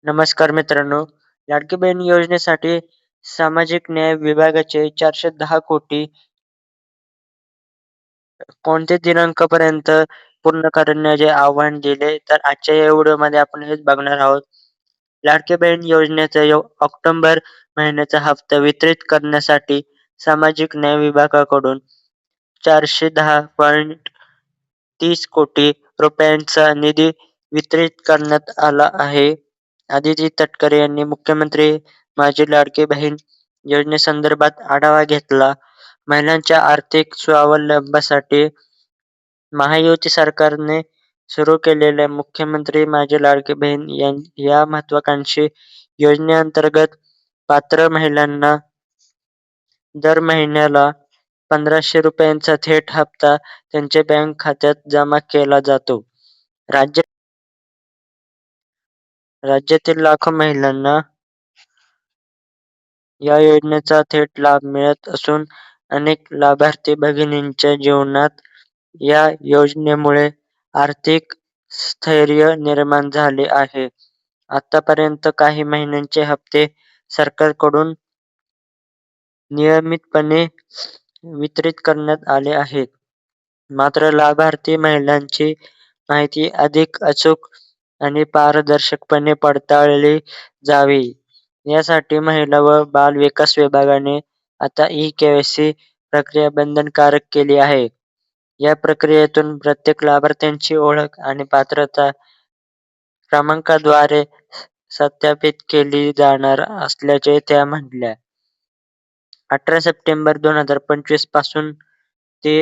नमस्कार मित्रांनो. लाडकी बहीण योजनेसाठी सामाजिक न्याय विभागाचे 410 कोटी कोणत्या दिनांकापर्यंत पूर्ण करण्याचे आव्हान दिले, तर आजच्या या व्हिडिओमध्ये आपण हेच बघणार आहोत. लाडकी बहीण योजनेचा ऑक्टोबर महिन्याचा हप्ता वितरित करण्यासाठी सामाजिक न्याय विभागाकडून 410.30 कोटी रुपयांचा निधी वितरित करण्यात आला आहे. आदिती तटकरे यांनी मुख्यमंत्री माझी लाडकी बहीण योजनेसंदर्भात आढावा घेतला. महिलांच्या आर्थिक स्वावलंबनासाठी महायुती सरकारने सुरू केलेल्या मुख्यमंत्री माझी लाडकी बहीण या महत्त्वाकांक्षी योजनेअंतर्गत पात्र महिलांना दर महिन्याला ₹1,500 थेट हप्ता त्यांच्या बँक खात्यात जमा केला जातो. राज्यातील लाखो महिलांना या योजनेचा थेट लाभ मिळत असून अनेक लाभार्थी भगिनींच्या जीवनात या योजनेमुळे आर्थिक स्थैर्य निर्माण झाले आहे. आतापर्यंत काही महिन्यांचे हप्ते सरकारकडून नियमितपणे वितरित करण्यात आले आहेत. मात्र लाभार्थी महिलांची माहिती अधिक अचूक आणि पारदर्शकपणे पडताळली जावी, यासाठी महिला व बाल विकास विभागाने आता ई-केवायसी प्रक्रिया बंधनकारक केली आहे. या प्रक्रियेतून प्रत्येक लाभार्थ्याची ओळख आणि पात्रता क्रमांकाद्वारे सत्यापित केली जाणार असल्याचे त्या म्हणाल्या. 18 सप्टेंबर 2025 पासून ते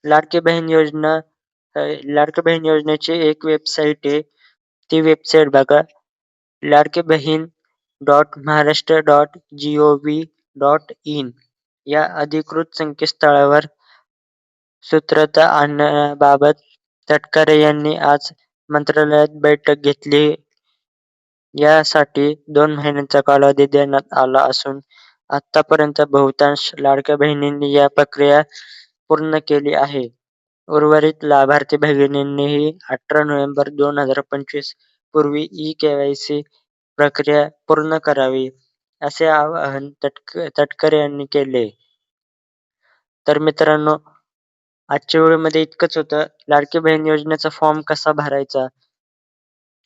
लाडकी बहीण योजनेची एक वेबसाईट आहे. ती वेबसाईट बघा, ladkibhin.महाराष्ट्र.gov.in या अधिकृत संकेतस्थळावर सूत्रता आणण्याबाबत तटकरे यांनी आज मंत्रालयात बैठक घेतली. यासाठी 2 महिन्यांचा कालावधी देण्यात आला असून आतापर्यंत बहुतांश लाडक्या बहिणींनी या प्रक्रिया पूर्ण केली आहे. उर्वरित लाभार्थी भगिनींनीही 18 नोव्हेंबर 2025 पूर्वी ई-केवायसी प्रक्रिया पूर्ण करावी, असे आवाहन तटकरे यांनी केले. तर मित्रांनो, आजच्या व्हिडिओमध्ये इतकंच होतं. लाडकी बहीण योजनेचा फॉर्म कसा भरायचा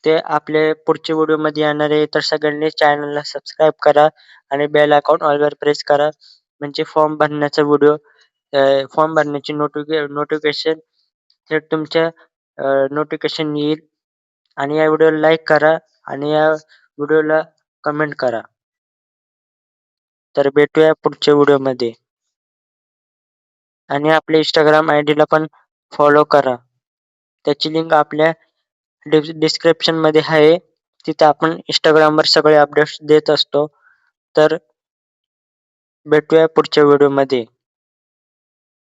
ते आपल्या पुढच्या व्हिडिओमध्ये येणार आहे. तर सगळ्यांनी चॅनलला सबस्क्राईब करा आणि बेल आयकॉन ऑलवर प्रेस करा. म्हणजे फॉर्म भरण्याची नोटिफिकेशन थेट तुमच्या नोटिफिकेशन येईल. आणि या व्हिडिओला लाईक करा आणि या व्हिडिओला कमेंट करा. तर भेटूया पुढच्या व्हिडिओमध्ये. आणि आपल्या Instagram आयडीला पण फॉलो करा. त्याची लिंक आपल्या डिस्क्रिप्शनमध्ये आहे. तिथे आपण Instagramवर सगळे अपडेट्स देत असतो. तर भेटूया पुढच्या व्हिडिओमध्ये.